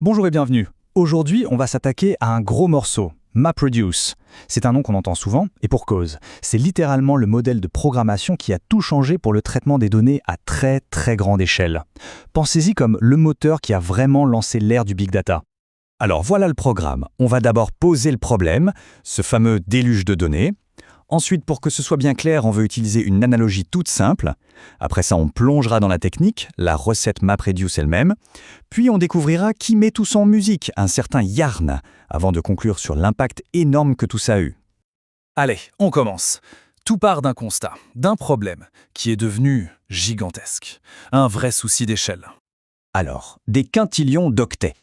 Bonjour et bienvenue. Aujourd'hui, on va s'attaquer à un gros morceau, MapReduce. C'est un nom qu'on entend souvent, et pour cause. C'est littéralement le modèle de programmation qui a tout changé pour le traitement des données à très très grande échelle. Pensez-y comme le moteur qui a vraiment lancé l'ère du big data. Alors voilà le programme. On va d'abord poser le problème, ce fameux déluge de données. Ensuite, pour que ce soit bien clair, on veut utiliser une analogie toute simple. Après ça, on plongera dans la technique, la recette MapReduce elle-même. Puis on découvrira qui met tout ça en musique, un certain Yarn, avant de conclure sur l'impact énorme que tout ça a eu. Allez, on commence. Tout part d'un constat, d'un problème, qui est devenu gigantesque. Un vrai souci d'échelle. Alors, des quintillions d'octets.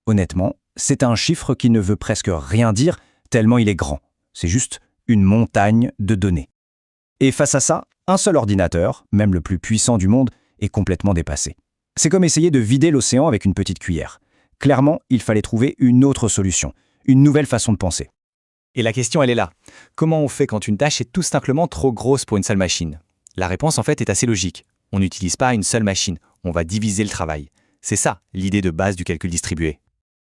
Honnêtement, c'est un chiffre qui ne veut presque rien dire, tellement il est grand. C'est juste une montagne de données. Et face à ça, un seul ordinateur, même le plus puissant du monde, est complètement dépassé. C'est comme essayer de vider l'océan avec une petite cuillère. Clairement, il fallait trouver une autre solution, une nouvelle façon de penser. Et la question, elle est là. Comment on fait quand une tâche est tout simplement trop grosse pour une seule machine? La réponse, en fait, est assez logique. On n'utilise pas une seule machine, on va diviser le travail. C'est ça, l'idée de base du calcul distribué.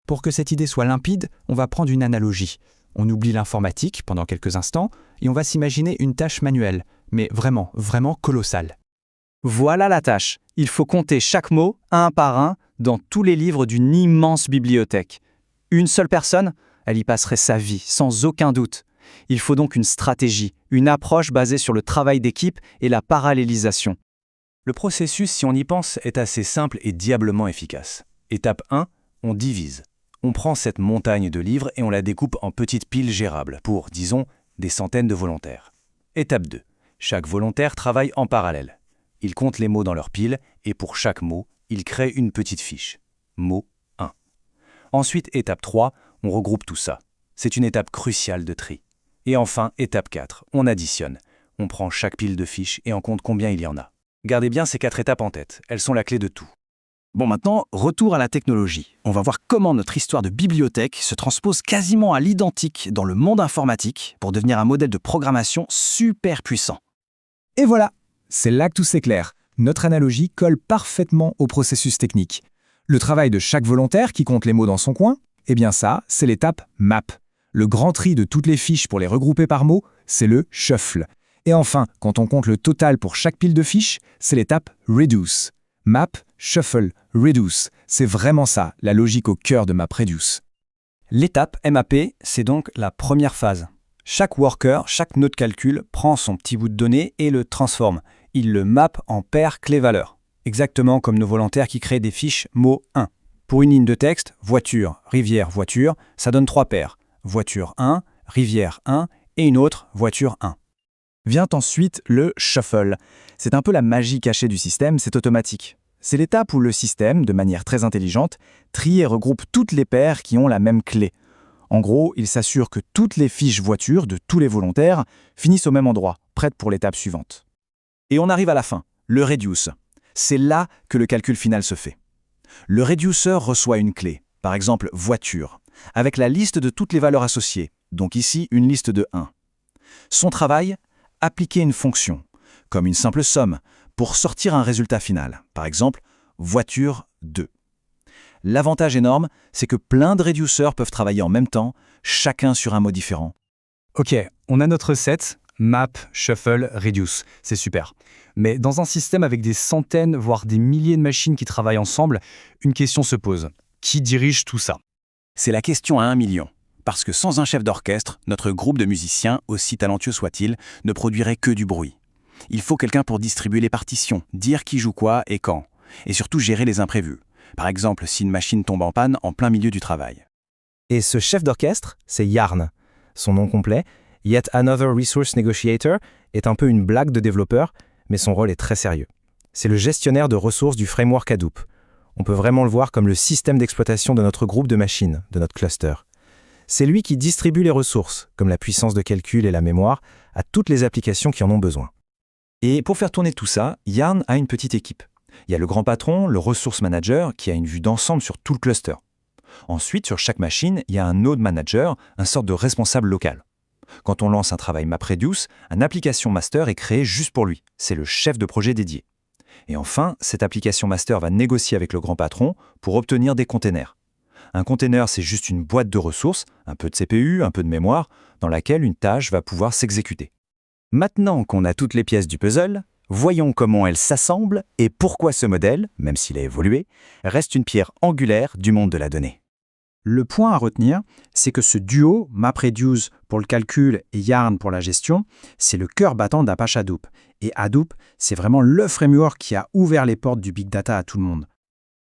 Pour que cette idée soit limpide, on va prendre une analogie. On oublie l'informatique pendant quelques instants et on va s'imaginer une tâche manuelle, mais vraiment, vraiment colossale. Voilà la tâche. Il faut compter chaque mot, un par un, dans tous les livres d'une immense bibliothèque. Une seule personne, elle y passerait sa vie, sans aucun doute. Il faut donc une stratégie, une approche basée sur le travail d'équipe et la parallélisation. Le processus, si on y pense, est assez simple et diablement efficace. Étape 1, on divise. On prend cette montagne de livres et on la découpe en petites piles gérables pour, disons, des centaines de volontaires. Étape 2. Chaque volontaire travaille en parallèle. Il compte les mots dans leur pile et pour chaque mot, il crée une petite fiche. Mot 1. Ensuite, étape 3, on regroupe tout ça. C'est une étape cruciale de tri. Et enfin, étape 4, on additionne. On prend chaque pile de fiches et on compte combien il y en a. Gardez bien ces 4 étapes en tête, elles sont la clé de tout. Bon, maintenant, retour à la technologie. On va voir comment notre histoire de bibliothèque se transpose quasiment à l'identique dans le monde informatique pour devenir un modèle de programmation super puissant. Et voilà, c'est là que tout s'éclaire. Notre analogie colle parfaitement au processus technique. Le travail de chaque volontaire qui compte les mots dans son coin, eh bien ça, c'est l'étape map. Le grand tri de toutes les fiches pour les regrouper par mots, c'est le shuffle. Et enfin, quand on compte le total pour chaque pile de fiches, c'est l'étape reduce. Map, shuffle, reduce, c'est vraiment ça, la logique au cœur de MapReduce. L'étape MAP, c'est donc la première phase. Chaque worker, chaque nœud de calcul prend son petit bout de données et le transforme. Il le map en paire clé-valeur. Exactement comme nos volontaires qui créent des fiches mots 1. Pour une ligne de texte, voiture, rivière, voiture, ça donne 3 paires. Voiture 1, rivière 1 et une autre, voiture 1. Vient ensuite le shuffle. C'est un peu la magie cachée du système, c'est automatique. C'est l'étape où le système, de manière très intelligente, trie et regroupe toutes les paires qui ont la même clé. En gros, il s'assure que toutes les fiches voitures de tous les volontaires finissent au même endroit, prêtes pour l'étape suivante. Et on arrive à la fin, le reduce. C'est là que le calcul final se fait. Le reducer reçoit une clé, par exemple voiture, avec la liste de toutes les valeurs associées, donc ici une liste de 1. Son travail, appliquer une fonction, comme une simple somme, pour sortir un résultat final. Par exemple, voiture 2. L'avantage énorme, c'est que plein de reducers peuvent travailler en même temps, chacun sur un mot différent. Ok, on a notre recette, map, shuffle, reduce, c'est super. Mais dans un système avec des centaines, voire des milliers de machines qui travaillent ensemble, une question se pose. Qui dirige tout ça? C'est la question à 1 million. Parce que sans un chef d'orchestre, notre groupe de musiciens, aussi talentueux soit-il, ne produirait que du bruit. Il faut quelqu'un pour distribuer les partitions, dire qui joue quoi et quand, et surtout gérer les imprévus. Par exemple, si une machine tombe en panne en plein milieu du travail. Et ce chef d'orchestre, c'est Yarn. Son nom complet, Yet Another Resource Negotiator, est un peu une blague de développeur, mais son rôle est très sérieux. C'est le gestionnaire de ressources du framework Hadoop. On peut vraiment le voir comme le système d'exploitation de notre groupe de machines, de notre cluster. C'est lui qui distribue les ressources, comme la puissance de calcul et la mémoire, à toutes les applications qui en ont besoin. Et pour faire tourner tout ça, Yarn a une petite équipe. Il y a le grand patron, le resource manager, qui a une vue d'ensemble sur tout le cluster. Ensuite, sur chaque machine, il y a un node manager, un sorte de responsable local. Quand on lance un travail MapReduce, un application master est créée juste pour lui. C'est le chef de projet dédié. Et enfin, cette application master va négocier avec le grand patron pour obtenir des containers. Un container, c'est juste une boîte de ressources, un peu de CPU, un peu de mémoire, dans laquelle une tâche va pouvoir s'exécuter. Maintenant qu'on a toutes les pièces du puzzle, voyons comment elles s'assemblent et pourquoi ce modèle, même s'il a évolué, reste une pierre angulaire du monde de la donnée. Le point à retenir, c'est que ce duo, MapReduce pour le calcul et Yarn pour la gestion, c'est le cœur battant d'Apache Hadoop. Et Hadoop, c'est vraiment le framework qui a ouvert les portes du big data à tout le monde.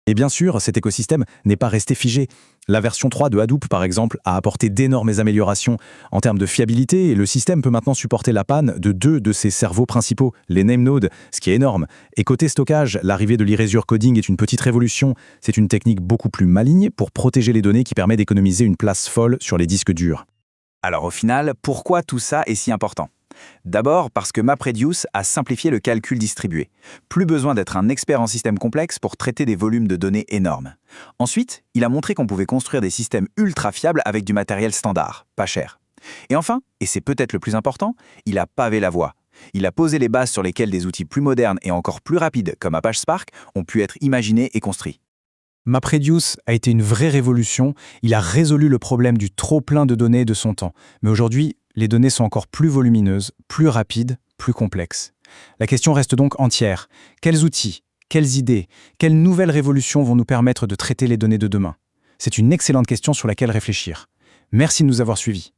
Et bien sûr, cet écosystème n'est pas resté figé. La version 3 de Hadoop, par exemple, a apporté d'énormes améliorations en termes de fiabilité et le système peut maintenant supporter la panne de 2 de ses cerveaux principaux, les NameNodes, ce qui est énorme. Et côté stockage, l'arrivée de l'erasure coding est une petite révolution. C'est une technique beaucoup plus maligne pour protéger les données qui permet d'économiser une place folle sur les disques durs. Alors au final, pourquoi tout ça est si important ? D'abord parce que MapReduce a simplifié le calcul distribué. Plus besoin d'être un expert en système complexe pour traiter des volumes de données énormes. Ensuite, il a montré qu'on pouvait construire des systèmes ultra fiables avec du matériel standard, pas cher. Et enfin, et c'est peut-être le plus important, il a pavé la voie. Il a posé les bases sur lesquelles des outils plus modernes et encore plus rapides comme Apache Spark ont pu être imaginés et construits. MapReduce a été une vraie révolution. Il a résolu le problème du trop-plein de données de son temps. Mais aujourd'hui, les données sont encore plus volumineuses, plus rapides, plus complexes. La question reste donc entière. Quels outils, quelles idées, quelles nouvelles révolutions vont nous permettre de traiter les données de demain ? C'est une excellente question sur laquelle réfléchir. Merci de nous avoir suivis.